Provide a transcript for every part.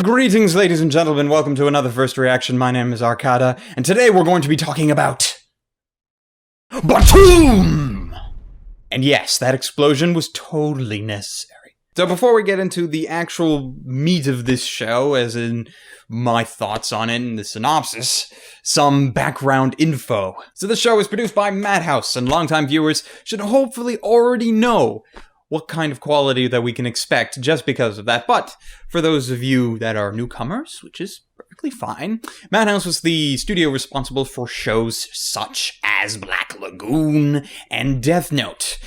Greetings, ladies and gentlemen. Welcome to another First Reaction. My name is Arcada, and today we're going to be talking about Btooom! And yes, that explosion was totally necessary. So before we get into the actual meat of this show, as in my thoughts on it and the synopsis, some background info. So the show is produced by Madhouse, and longtime viewers should hopefully already know what kind of quality that we can expect just because of that. But for those of you that are newcomers, which is perfectly fine, Madhouse was the studio responsible for shows such as Black Lagoon and Death Note.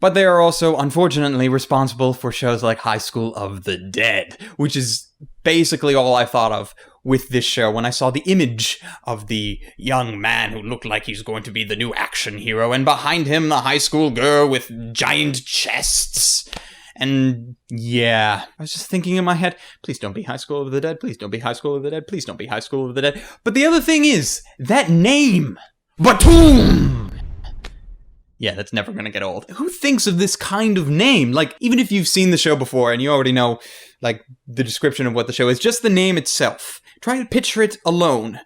But they are also, unfortunately, responsible for shows like High School of the Dead, which is basically all I thought of with this show when I saw the image of the young man who looked like he's going to be the new action hero, and behind him the high school girl with giant chests. And yeah, I was just thinking in my head, please don't be High School of the Dead, please don't be High School of the Dead, please don't be High School of the Dead. But the other thing is, that name, Btooom! Yeah, that's never gonna get old. Who thinks of this kind of name? Like, even if you've seen the show before and you already know, like, the description of what the show is, just the name itself. Try to picture it alone.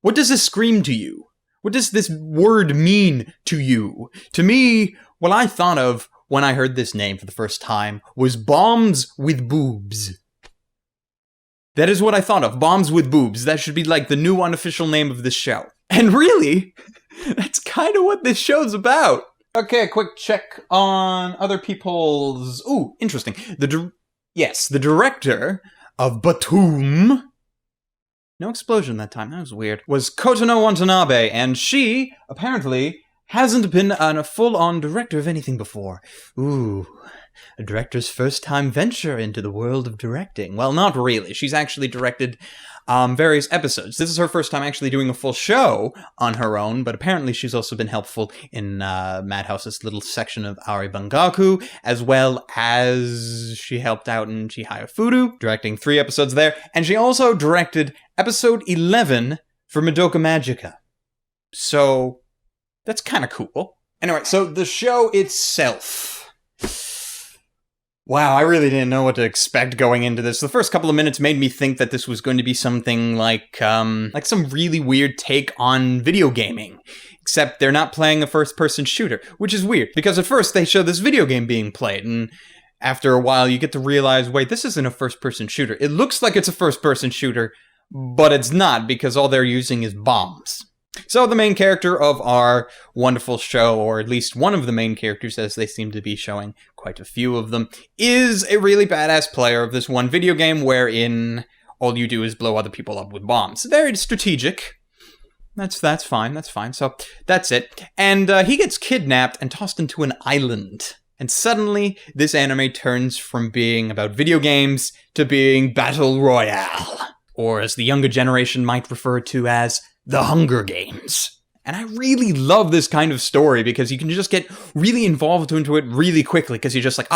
What does this scream to you? What does this word mean to you? To me, what I thought of when I heard this name for the first time was bombs with boobs. That is what I thought of, bombs with boobs. That should be like the new unofficial name of this show. And really, that's kind of what this show's about. Okay, a quick check on other people's... Ooh, interesting. The director of Btooom... No explosion that time, that was weird. ...was Kotono Watanabe, and she, apparently, hasn't been a full-on director of anything before. Ooh, a director's first-time venture into the world of directing. Well, not really. She's actually directed various episodes. This is her first time actually doing a full show on her own, but apparently she's also been helpful in Madhouse's little section of Ari Bangaku, as well as she helped out in Chihaya Furu, directing 3 episodes there, and she also directed episode 11 for Madoka Magica. So that's kind of cool. Anyway, so the show itself. Wow, I really didn't know what to expect going into this. The first couple of minutes made me think that this was going to be something like some really weird take on video gaming. Except they're not playing a first-person shooter, which is weird, because at first they show this video game being played, and after a while you get to realize, wait, this isn't a first-person shooter. It looks like it's a first-person shooter, but it's not, because all they're using is bombs. So the main character of our wonderful show, or at least one of the main characters, as they seem to be showing quite a few of them, is a really badass player of this one video game wherein all you do is blow other people up with bombs. Very strategic. That's fine. So that's it. And he gets kidnapped and tossed into an island. And suddenly, this anime turns from being about video games to being Battle Royale. Or as the younger generation might refer to as The Hunger Games. And I really love this kind of story because you can just get really involved into it really quickly because you're just like,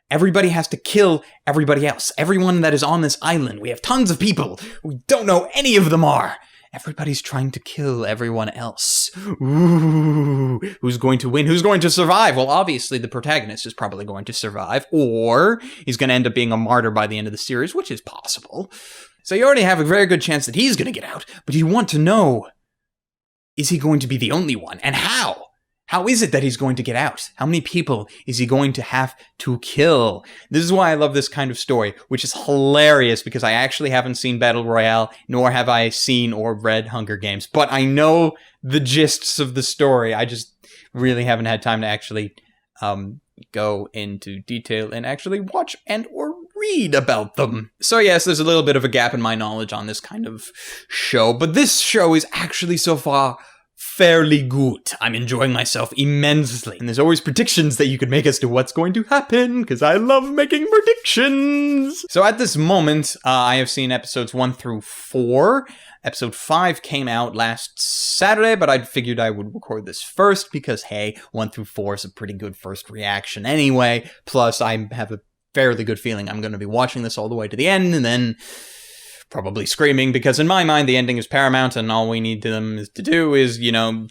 everybody has to kill everybody else. Everyone that is on this island. We have tons of people. We don't know any of them are. Everybody's trying to kill everyone else. Ooh, who's going to win? Who's going to survive? Well, obviously the protagonist is probably going to survive, or he's going to end up being a martyr by the end of the series, which is possible. So you already have a very good chance that he's going to get out, but you want to know, is he going to be the only one? And how? How is it that he's going to get out? How many people is he going to have to kill? This is why I love this kind of story, which is hilarious because I actually haven't seen Battle Royale, nor have I seen or read Hunger Games, but I know the gists of the story. I just really haven't had time to actually go into detail and actually watch and or read about them. So yes, there's a little bit of a gap in my knowledge on this kind of show, but this show is actually so far fairly good. I'm enjoying myself immensely. And there's always predictions that you could make as to what's going to happen, because I love making predictions. So at this moment, I have seen episodes 1 through 4. Episode 5 came out last Saturday, but I figured I would record this first because, hey, 1 through 4 is a pretty good first reaction anyway. Plus, I have a fairly good feeling I'm going to be watching this all the way to the end, and then probably screaming, because in my mind, the ending is paramount, and all we need them to do is,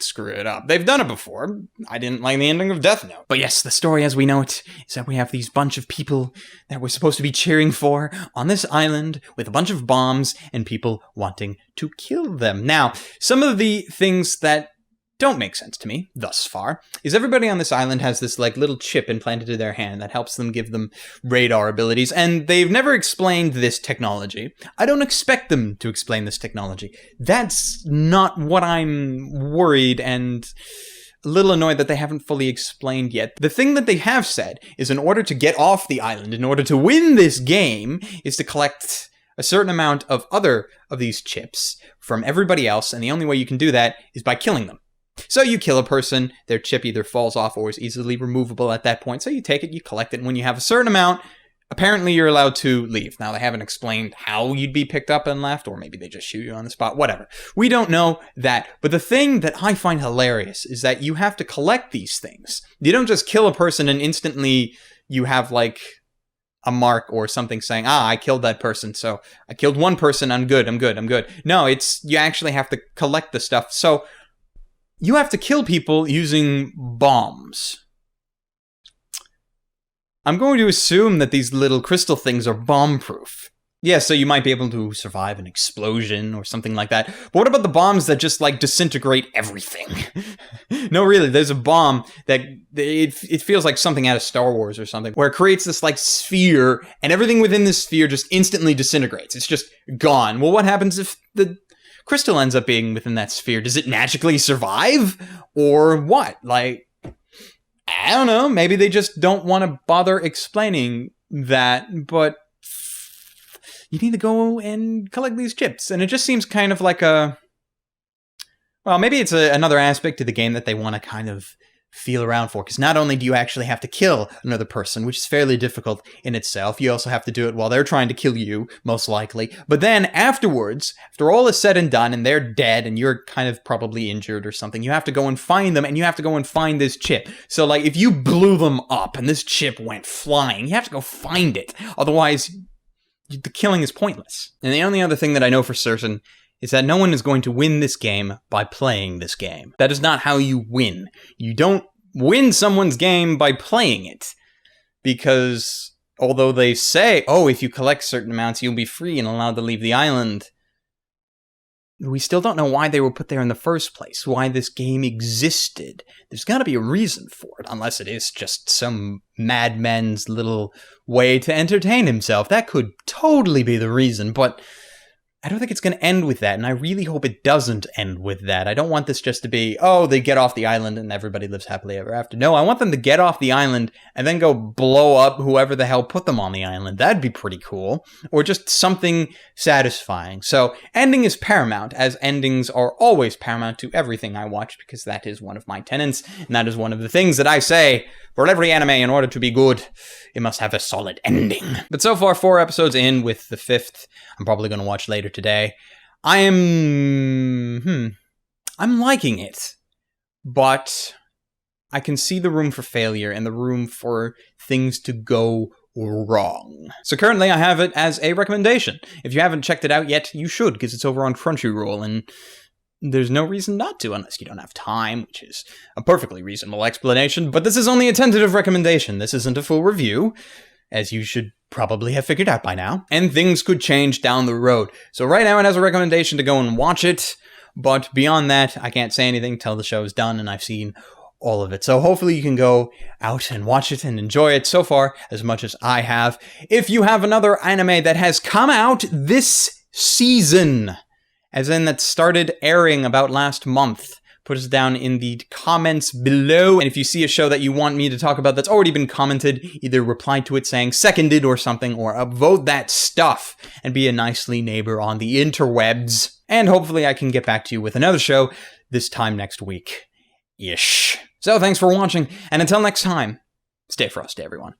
screw it up. They've done it before. I didn't like the ending of Death Note. But yes, the story as we know it is that we have these bunch of people that we're supposed to be cheering for on this island with a bunch of bombs and people wanting to kill them. Now, some of the things that don't make sense to me thus far is everybody on this island has this little chip implanted in their hand that helps them, give them radar abilities, and they've never explained this technology. I don't expect them to explain this technology. That's not what I'm worried and a little annoyed that they haven't fully explained yet. The thing that they have said is in order to get off the island, in order to win this game, is to collect a certain amount of other of these chips from everybody else, and the only way you can do that is by killing them. So you kill a person, their chip either falls off or is easily removable at that point. So you take it, you collect it, and when you have a certain amount, apparently you're allowed to leave. Now, they haven't explained how you'd be picked up and left, or maybe they just shoot you on the spot, whatever. We don't know that. But the thing that I find hilarious is that you have to collect these things. You don't just kill a person and instantly you have a mark or something saying, I killed that person, so I killed one person, I'm good. No, you actually have to collect the stuff. So you have to kill people using bombs. I'm going to assume that these little crystal things are bomb-proof. Yeah, so you might be able to survive an explosion or something like that. But what about the bombs that just, disintegrate everything? No, really, there's a bomb that it feels like something out of Star Wars or something, where it creates this, sphere, and everything within this sphere just instantly disintegrates. It's just gone. Well, what happens if the crystal ends up being within that sphere? Does it magically survive? Or what? I don't know. Maybe they just don't want to bother explaining that, but you need to go and collect these chips. And it just seems kind of like maybe it's another aspect of the game that they want to kind of feel around for, because not only do you actually have to kill another person, which is fairly difficult in itself, you also have to do it while they're trying to kill you, most likely. But then afterwards, after all is said and done, and they're dead, and you're kind of probably injured or something, you have to go and find them, and you have to go and find this chip. So, if you blew them up, and this chip went flying, you have to go find it. Otherwise, the killing is pointless. And the only other thing that I know for certain is that no one is going to win this game by playing this game. That is not how you win. You don't win someone's game by playing it. Because although they say, if you collect certain amounts, you'll be free and allowed to leave the island, we still don't know why they were put there in the first place, why this game existed. There's got to be a reason for it, unless it is just some madman's little way to entertain himself. That could totally be the reason, but I don't think it's going to end with that, and I really hope it doesn't end with that. I don't want this just to be, they get off the island and everybody lives happily ever after. No, I want them to get off the island and then go blow up whoever the hell put them on the island. That'd be pretty cool. Or just something satisfying. So, ending is paramount, as endings are always paramount to everything I watch, because that is one of my tenets, and that is one of the things that I say. For every anime, in order to be good, it must have a solid ending. But so far, 4 episodes in, with the 5th I'm probably going to watch later today. I'm liking it, but I can see the room for failure and the room for things to go wrong. So currently I have it as a recommendation. If you haven't checked it out yet, you should, because it's over on Crunchyroll, and there's no reason not to, unless you don't have time, which is a perfectly reasonable explanation. But this is only a tentative recommendation. This isn't a full review, as you should probably have figured out by now. And things could change down the road. So right now it has a recommendation to go and watch it. But beyond that, I can't say anything till the show is done and I've seen all of it. So hopefully you can go out and watch it and enjoy it so far as much as I have. If you have another anime that has come out this season, as in that started airing about last month, put us down in the comments below. And if you see a show that you want me to talk about that's already been commented, either reply to it saying seconded or something, or upvote that stuff and be a nicely neighbor on the interwebs. And hopefully I can get back to you with another show this time next week-ish. So thanks for watching, and until next time, stay frosty, everyone.